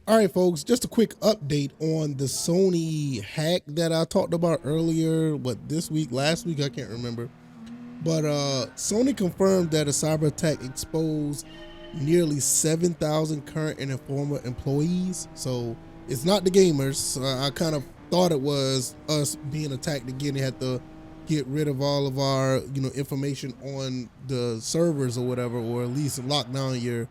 All right, folks, just a quick update on the Sony hack that I talked about earlier. This week, last week, I can't remember. But Sony confirmed that a cyber attack exposed nearly 7,000 current and former employees. So it's not the gamers. I kind of thought it was us being attacked again. They had to get rid of all of our, information on the servers or whatever, or at least lock down your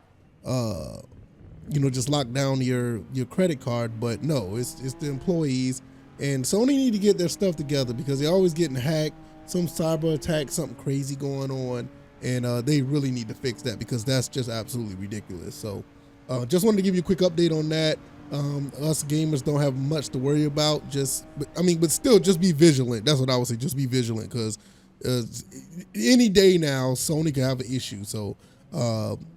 just lock down your credit card. But no, it's the employees, and Sony need to get their stuff together because they're always getting hacked, some cyber attack, something crazy going on, and they really need to fix that because that's just absolutely ridiculous. So just wanted to give you a quick update on that. Us gamers don't have much to worry about, but still just be vigilant. That's what I would say, just be vigilant, because any day now Sony can have an issue. So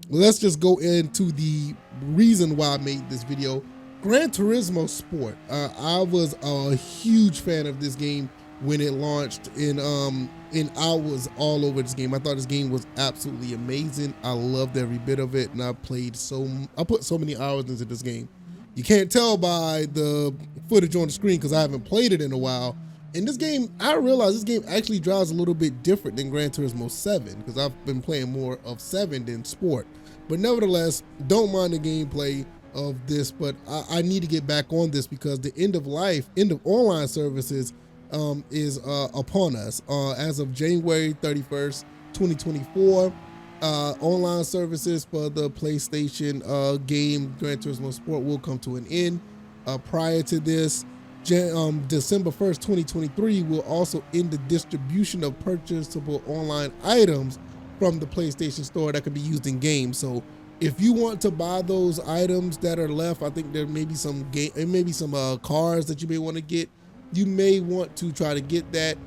let's just go into the reason why I made this video. Gran Turismo Sport. I was a huge fan of this game when it launched, and I was all over this game. I thought this game was absolutely amazing. I loved every bit of it, and I put so many hours into this game. You can't tell by the footage on the screen because I haven't played it in a while. In this game, I realized this game actually drives a little bit different than Gran Turismo 7 because I've been playing more of 7 than Sport. But nevertheless, don't mind the gameplay of this, but I need to get back on this because the end of online services is upon us. As of January 31st, 2024, online services for the PlayStation game Gran Turismo Sport will come to an end. Prior to this, December 1st, 2023 will also end the distribution of purchasable online items from the PlayStation Store that can be used in games. So if you want to buy those items that are left, I think there may be some cars that you may want to get. You may want to try to get that,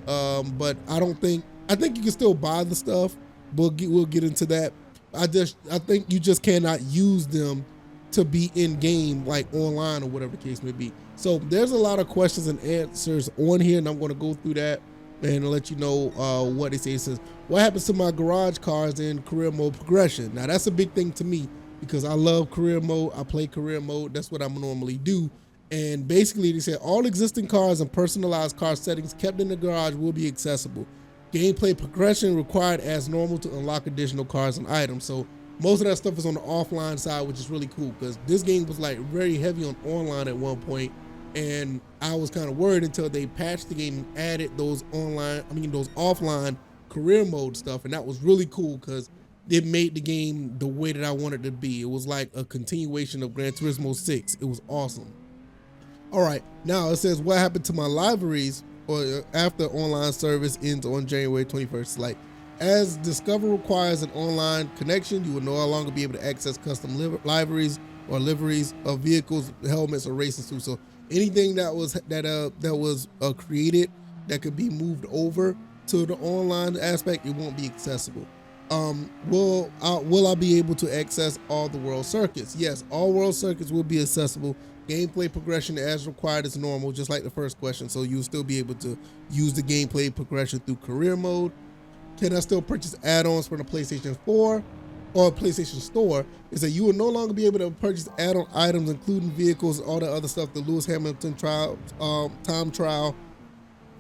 but I think you can still buy the stuff. We'll get into that. I think you just cannot use them to be in game, like online or whatever the case may be. So there's a lot of questions and answers on here, and I'm going to go through that and let you know what they say. It says, what happens to my garage cars in career mode progression? Now that's a big thing to me because I love career mode. I play career mode. That's what I normally do. And basically they said all existing cars and personalized car settings kept in the garage will be accessible. Gameplay progression required as normal to unlock additional cars and items. So most of that stuff is on the offline side, which is really cool because this game was like very heavy on online at one point, and I was kind of worried until they patched the game and added those offline career mode stuff, and that was really cool because it made the game the way that I wanted it to be. It was like a continuation of Gran Turismo 6. It was awesome. All right, now it says what happened to my libraries or after online service ends on January 21st. Like, as Discover requires an online connection, you will no longer be able to access custom libraries or liveries of vehicles, helmets, or racing suits. So anything that was created that could be moved over to the online aspect, it won't be accessible. Will I be able to access all the world circuits? Yes, all world circuits will be accessible. Gameplay progression as required is normal, just like the first question. So you'll still be able to use the gameplay progression through career mode. Can I still purchase add-ons from the PlayStation 4 or PlayStation Store? Is that you will no longer be able to purchase add-on items, including vehicles, all the other stuff, the Lewis Hamilton time trial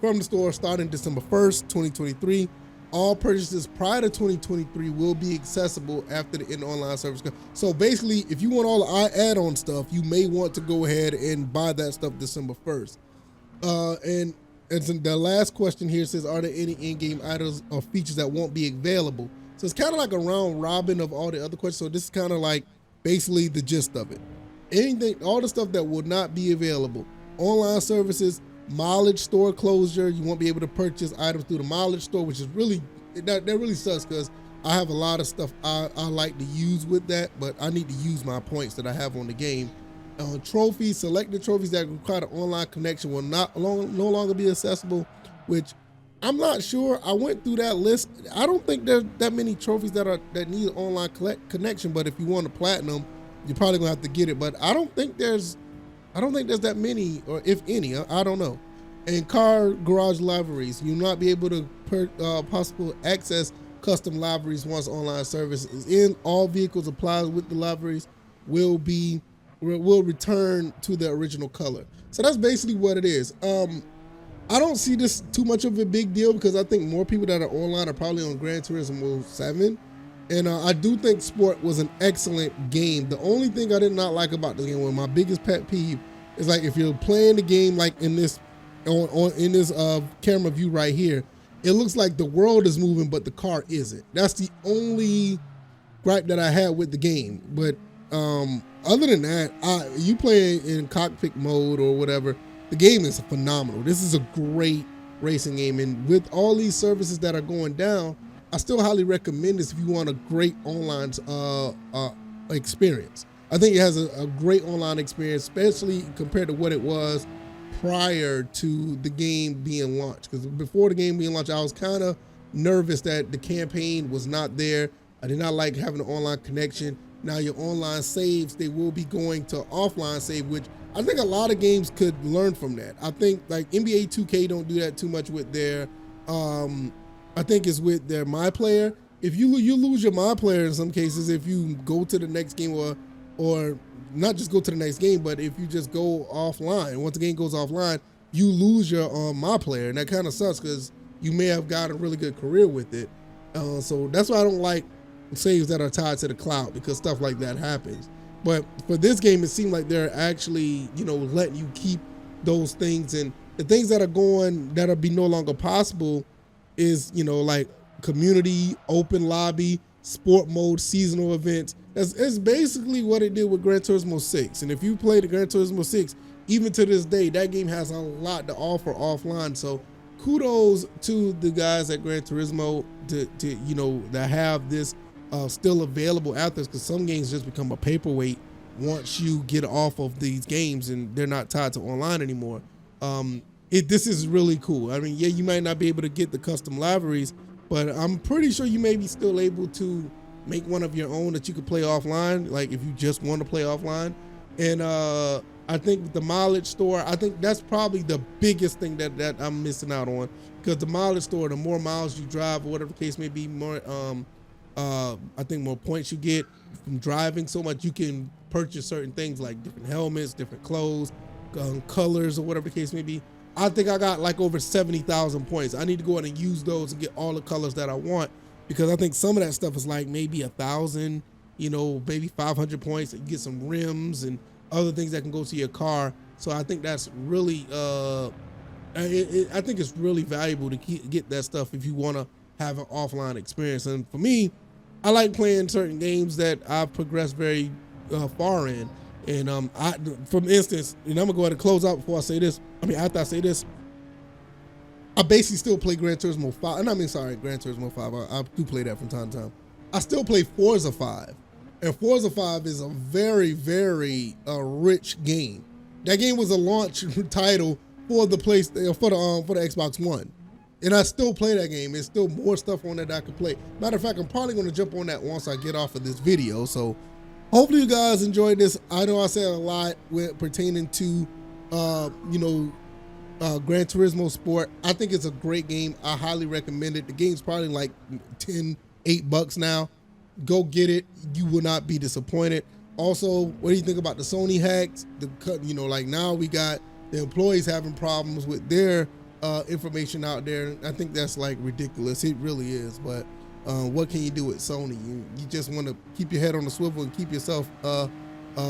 from the store starting December 1st, 2023. All purchases prior to 2023 will be accessible after the end online service. So basically, if you want all the add-on stuff, you may want to go ahead and buy that stuff December 1st. And the last question here says, are there any in-game items or features that won't be available? So it's kind of like a round robin of all the other questions. So this is kind of like basically the gist of it. All the stuff that will not be available. Online services, mileage store closure. You won't be able to purchase items through the mileage store, which is really, that really sucks because I have a lot of stuff I like to use with that, but I need to use my points that I have on the game. Trophies, selected trophies that require an online connection will no longer be accessible, which I'm not sure. I went through that list. I don't think there's that many trophies that need an online connection, but if you want a platinum, you're probably gonna have to get it. But I don't think there's that many, or if any, I don't know. And car garage libraries, you'll not be able to possible access custom libraries once online service is in. All vehicles applied with the libraries will be will return to the original color. So that's basically what it is. I don't see this too much of a big deal because I think more people that are online are probably on Gran Turismo 7. And I do think Sport was an excellent game. The only thing I did not like about the game, one of my biggest pet peeve, is like if you're playing the game like in this in this camera view right here, it looks like the world is moving, but the car isn't. That's the only gripe that I had with the game. But other than that, you play in cockpit mode or whatever, the game is phenomenal. This is a great racing game, and with all these services that are going down, I still highly recommend this if you want a great online experience. I think it has a great online experience, especially compared to what it was prior to the game being launched. Because before the game being launched, I was kind of nervous that the campaign was not there. I did not like having an online connection. Now your online saves, they will be going to offline save, which I think a lot of games could learn from that. I think like NBA 2K don't do that too much with their, I think it's with their My Player. If you lose your My Player in some cases, if you go to the next game or not just go to the next game, but if you just go offline, once the game goes offline, you lose your My Player, and that kind of sucks because you may have got a really good career with it. So that's why I don't like saves that are tied to the cloud, because stuff like that happens. But for this game, it seemed like they're actually, letting you keep those things, and the things that are be no longer possible is, like community, open lobby, sport mode, seasonal events. It's basically what it did with Gran Turismo 6. And if you play the Gran Turismo 6, even to this day, that game has a lot to offer offline. So kudos to the guys at Gran Turismo that have this still available after this, because some games just become a paperweight once you get off of these games and they're not tied to online anymore. This is really cool. I mean, yeah, you might not be able to get the custom liveries, but I'm pretty sure you may be still able to make one of your own that you could play offline, like if you just want to play offline. And I think the mileage store, I think that's probably the biggest thing that I'm missing out on, because the mileage store, the more miles you drive or whatever the case may be, more I think more points you get from driving so much. You can purchase certain things like different helmets, different clothes, colors, or whatever the case may be. I think I got like over 70,000 points. I need to go ahead and use those and get all the colors that I want, because I think some of that stuff is like maybe 1,000, maybe 500 points. You get some rims and other things that can go to your car. So I think that's really, I think it's really valuable to get that stuff if you want to have an offline experience. And for me, I like playing certain games that I've progressed very far in. And for instance, and I'm gonna go ahead and close out before I say this. After I say this, I basically still play Gran Turismo 5. Gran Turismo 5. I do play that from time to time. I still play Forza 5. And Forza 5 is a very, very rich game. That game was a launch title for the for the Xbox One. And I still play that game. There's still more stuff on that I could play. Matter of fact, I'm probably gonna jump on that once I get off of this video. So hopefully you guys enjoyed this. I know I said a lot pertaining to Gran Turismo Sport. I think it's a great game. I highly recommend it. The game's probably like $8 now. Go get it. You will not be disappointed. Also, what do you think about the Sony hacks? Like now we got the employees having problems with their information out there. I think that's like ridiculous. It really is. But what can you do with Sony? You just want to keep your head on the swivel and keep yourself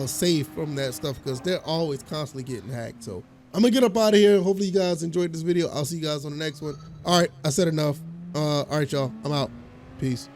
safe from that stuff, because they're always constantly getting hacked. So I'm gonna get up out of here. Hopefully you guys enjoyed this video. I'll see you guys on the next one. All right, I said enough. All right, y'all, I'm out. Peace.